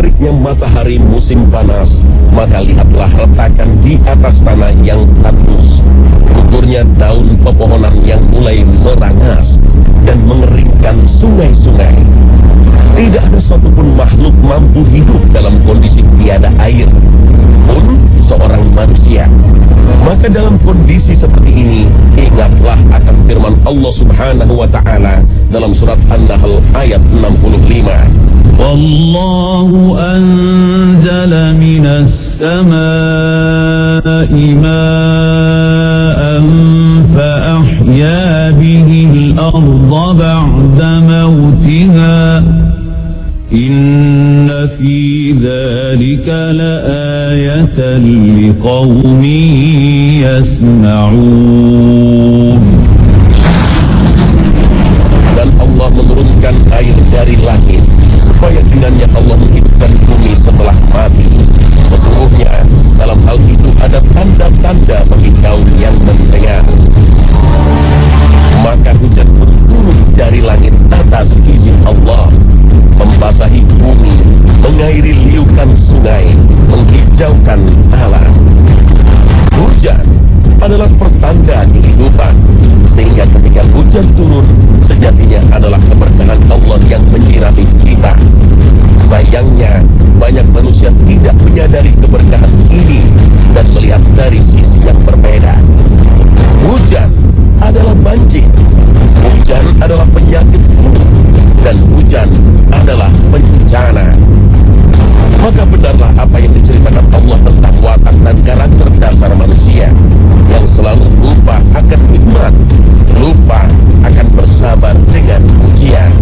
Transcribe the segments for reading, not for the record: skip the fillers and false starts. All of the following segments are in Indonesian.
teriknya matahari musim panas, maka lihatlah retakan di atas tanah yang tandus, gugurnya daun pepohonan yang mulai merangas, dan mengeringkan sungai-sungai. Tidak ada satupun makhluk mampu hidup dalam kondisi tiada air, pun seorang manusia. Maka dalam kondisi seperti ini, ingatlah akan firman Allah Subhanahu wa Ta'ala dalam surat An-Nahl ayat 65. Wallahu anzala minas samaa'i ma'an fa ahya bihi al-ardha ba'da mawtiha. Inna fi dzalika laayatan liqaumin yasma'un. Dan Allah menurunkan air dari langit supaya dengannya Allah menghidupkan bumi setelah mati. Sesungguhnya dalam hal itu ada tanda-tanda bagi kaum yang mendengar. Maka hujan pun turun dari langit atas izin Allah, membasahi bumi, mengairi liukan sungai, menghijaukan alam. Hujan adalah pertanda kehidupan, sehingga ketika hujan turun, sejatinya adalah keberkahan Allah yang menyirami kita. Sayangnya, banyak manusia tidak menyadari keberkahan ini dan melihat dari sisi yang berbeda. Hujan adalah banjir, hujan adalah penyakit flu, dan hujan adalah bencana. Maka benarlah apa yang diceritakan Allah tentang watak dan karakter dasar manusia yang selalu lupa akan nikmat, lupa akan bersabar dengan ujian.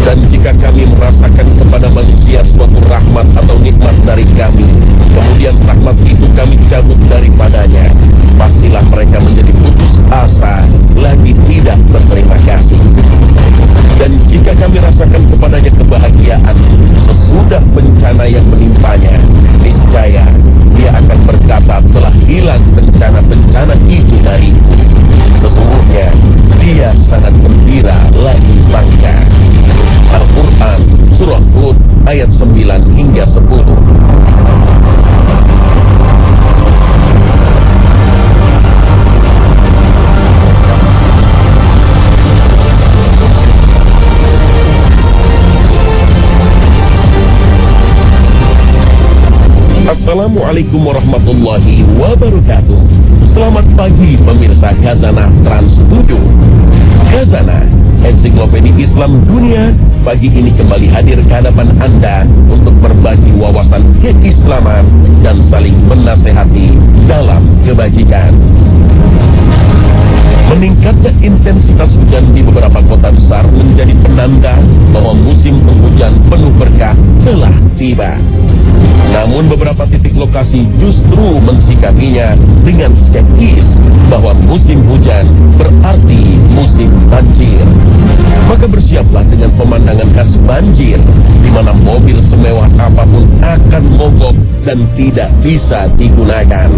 Dan jika kami merasakan kepada manusia suatu rahmat atau nikmat dari kami, kemudian rahmat itu kami cabut daripadanya, pastilah mereka menjadi putus asa, lagi tidak berterima kasih. Dan jika kami rasakan kepadanya kebahagiaan sesudah bencana yang menimpanya, niscaya dia akan berkata, telah hilang bencana-bencana itu dariku. Sesungguhnya dia sangat gembira lagi bangga. Al-Quran Surah Hud ayat 9 hingga 10. Assalamualaikum warahmatullahi wabarakatuh. Selamat pagi pemirsa Khazanah Trans 7. Khazanah, ensiklopedia Islam dunia, pagi ini kembali hadir ke hadapan Anda untuk berbagi wawasan keislaman dan saling menasehati dalam kebajikan. Meningkatnya intensitas hujan di beberapa kota besar menjadi penanda bahwa musim penghujan penuh berkah telah tiba. Namun beberapa titik lokasi justru mensikapinya dengan skeptis bahwa musim hujan berarti musim banjir. Maka bersiaplah dengan pemandangan khas banjir, di mana mobil semewah apapun akan mogok dan tidak bisa digunakan.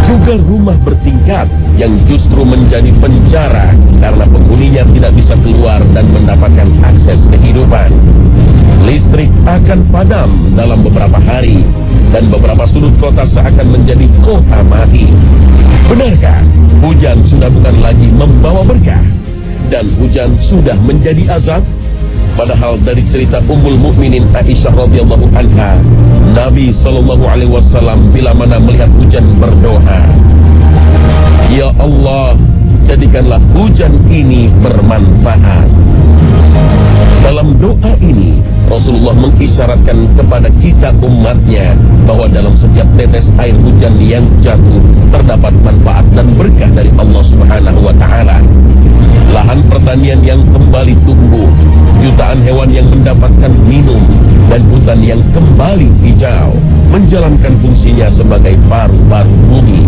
Juga rumah bertingkat yang justru menjadi penjara karena penghuninya tidak bisa keluar dan mendapatkan akses kehidupan. Listrik akan padam dalam beberapa hari dan beberapa sudut kota seakan menjadi kota mati. Benarkah hujan sudah bukan lagi membawa berkah dan hujan sudah menjadi azab? Padahal dari cerita Ummul Mukminin Aisyah radhiyallahu anha, Nabi sallallahu alaihi wasallam bila mana melihat hujan berdoa, "Ya Allah, jadikanlah hujan ini bermanfaat." Dalam doa ini, Rasulullah mengisyaratkan kepada kita umatnya bahwa dalam setiap tetes air hujan yang jatuh terdapat manfaat dan berkah dari Allah Subhanahu wa Ta'ala. Lahan pertanian yang kembali tumbuh, jutaan hewan yang mendapatkan minum, dan hutan yang kembali hijau menjalankan fungsinya sebagai paru-paru bumi.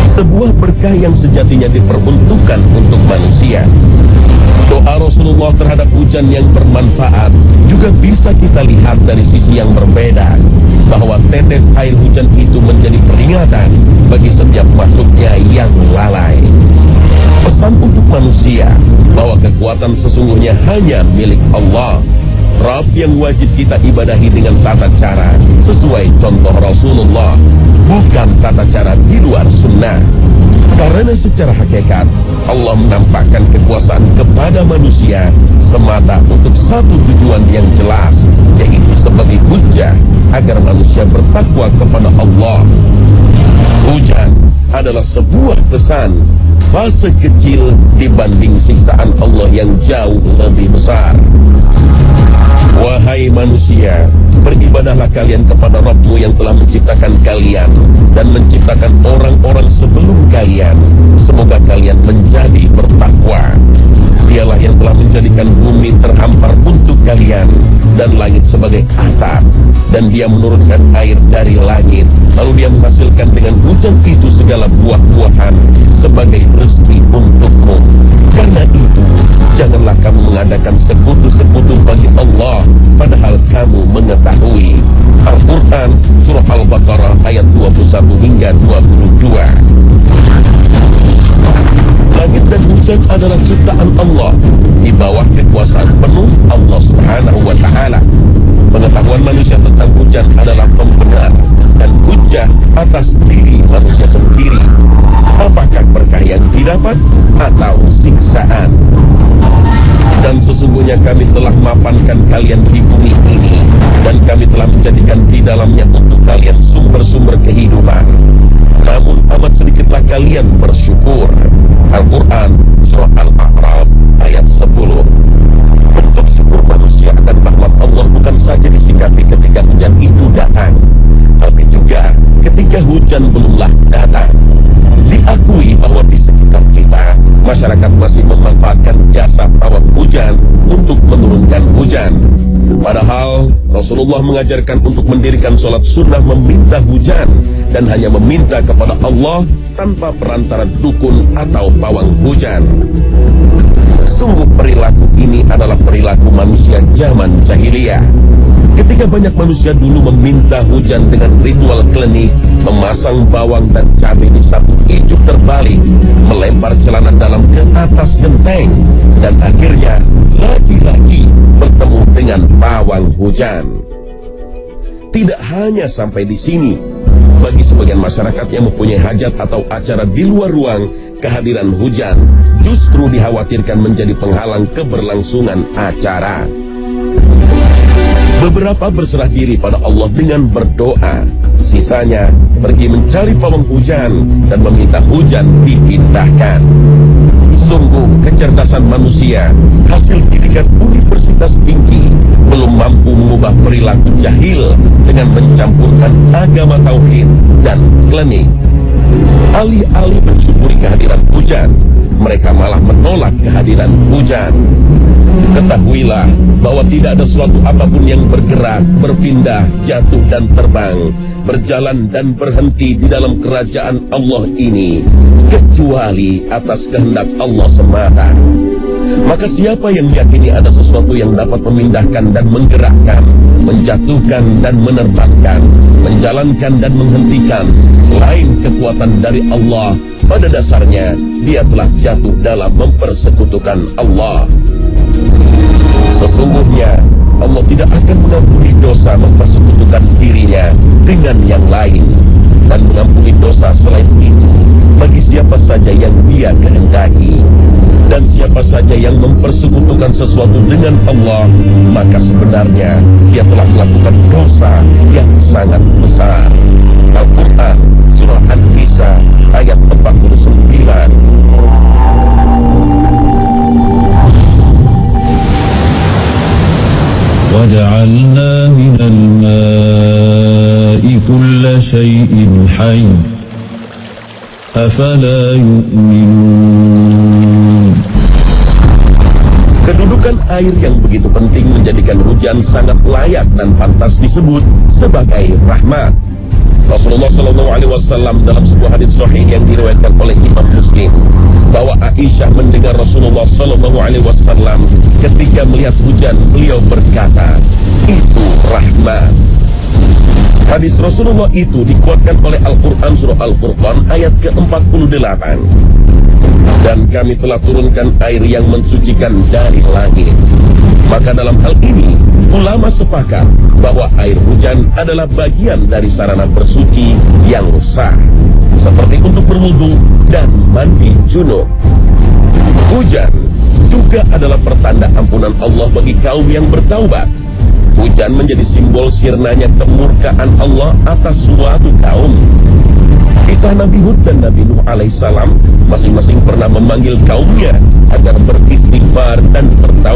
Sebuah berkah yang sejatinya diperuntukkan untuk manusia. Doa Rasulullah terhadap hujan yang bermanfaat juga bisa kita lihat dari sisi yang berbeda, bahwa tetes air hujan itu menjadi peringatan bagi setiap makhluknya yang lalai. Pesan untuk manusia bahwa kekuatan sesungguhnya hanya milik Allah. Rabb yang wajib kita ibadahi dengan tata cara sesuai contoh Rasulullah, bukan tata cara di luar sunnah. Karena secara hakikat Allah menampakkan kekuasaan kepada manusia semata untuk satu tujuan yang jelas, yaitu sebagai hujjah agar manusia bertakwa kepada Allah. Hujan adalah sebuah pesan, fase kecil dibanding siksaan Allah yang jauh lebih besar. Wahai manusia, beribadahlah kalian kepada Rabbmu yang telah menciptakan kalian dan menciptakan orang-orang sebelum kalian. Semoga kalian menjadi bertakwa. Dialah yang telah menjadikan bumi terhampar untuk kalian dan langit sebagai atap, dan Dia menurunkan air dari langit, lalu Dia menghasilkan dengan hujan itu segala buah-buahan sebagai rezeki untukmu. Karena itu, janganlah kamu mengadakan sekutu-sekutu bagi Allah, padahal kamu mengetahui. Al-Quran Surah Al-Baqarah ayat 21 hingga 22. Langit dan hujan adalah ciptaan Allah di bawah kekuasaan penuh Allah Subhanahu wa Ta'ala. Pengetahuan manusia tentang hujan adalah pembenar dan hujjah atas diri manusia sendiri. Apakah berkah yang didapat atau siksaan? Dan sesungguhnya kami telah mapankan kalian di bumi ini, dan kami telah menjadikan di dalamnya untuk kalian sumber-sumber kehidupan. Namun amat sedikitlah kalian bersyukur. Al-Quran Surah Al-A'raf ayat 10. Bentuk syukur manusia akan rahmat Allah bukan saja disikapi ketika hujan itu datang, tapi juga ketika hujan belumlah datang. Diakui bahwa di sekitar kita, masyarakat masih memanfaatkan jasa pawang hujan untuk menurunkan hujan. Padahal Rasulullah mengajarkan untuk mendirikan sholat sunnah meminta hujan dan hanya meminta kepada Allah tanpa perantara dukun atau pawang hujan. Sungguh perilaku ini adalah perilaku manusia zaman jahiliyah. Ketika banyak manusia dulu meminta hujan dengan ritual klinik, memasang bawang dan cabai di sabuk ijuk terbalik, melempar celana dalam ke atas genteng, dan akhirnya lagi-lagi bertemu dengan pawang hujan. Tidak hanya sampai di sini, bagi sebagian masyarakat yang mempunyai hajat atau acara di luar ruang, kehadiran hujan justru dikhawatirkan menjadi penghalang keberlangsungan acara. Beberapa berserah diri pada Allah dengan berdoa, sisanya pergi mencari pawang hujan dan meminta hujan dipindahkan. Sungguh kecerdasan manusia, hasil didikan universitas tinggi, belum mampu mengubah perilaku jahil dengan mencampurkan agama tauhid dan klinik. Alih-alih mensyukuri kehadiran hujan, mereka malah menolak kehadiran hujan. Ketahuilah bahwa tidak ada sesuatu apapun yang bergerak, berpindah, jatuh dan terbang, berjalan dan berhenti di dalam kerajaan Allah ini, kecuali atas kehendak Allah semata. Maka siapa yang meyakini ada sesuatu yang dapat memindahkan dan menggerakkan, menjatuhkan dan menerbangkan, menjalankan dan menghentikan selain kekuatan dari Allah, pada dasarnya dia telah jatuh dalam mempersekutukan Allah. Sesungguhnya Allah tidak akan mengampuni dosa mempersekutukan dirinya dengan yang lain, dan mengampuni dosa selain itu bagi siapa saja yang Dia kehendaki. Dan siapa saja yang mempersekutukan sesuatu dengan Allah, maka sebenarnya dia telah melakukan dosa yang sangat besar. Al-Quran Surah An-Nisa ayat 49. وَجَعَلْنَا مِنَ الْمَاءِ كُلَّ شَيْءٍ حَيٍّ أَفَلَا يُؤْمِنُونَ. Kedudukan air yang begitu penting menjadikan hujan sangat layak dan pantas disebut sebagai rahmat. Rasulullah SAW dalam sebuah hadis sahih yang diriwayatkan oleh Imam Muslim, bahwa Aisyah mendengar Rasulullah SAW ketika melihat hujan, beliau berkata, itu rahmat. Hadis Rasulullah itu dikuatkan oleh Al-Quran Surah Al-Furqan ayat ke-48. Dan kami telah turunkan air yang mensucikan dari langit. Maka dalam hal ini Ulama sepakat bahwa air hujan adalah bagian dari sarana bersuci yang sah, seperti untuk berwudu dan mandi junub. Hujan juga adalah pertanda ampunan Allah bagi kaum yang bertaubat. Hujan menjadi simbol sirnanya kemurkaan Allah atas suatu kaum. Kisah Nabi Hud dan Nabi Nuh alaihissalam masing-masing pernah memanggil kaumnya agar beristighfar dan bertaubat.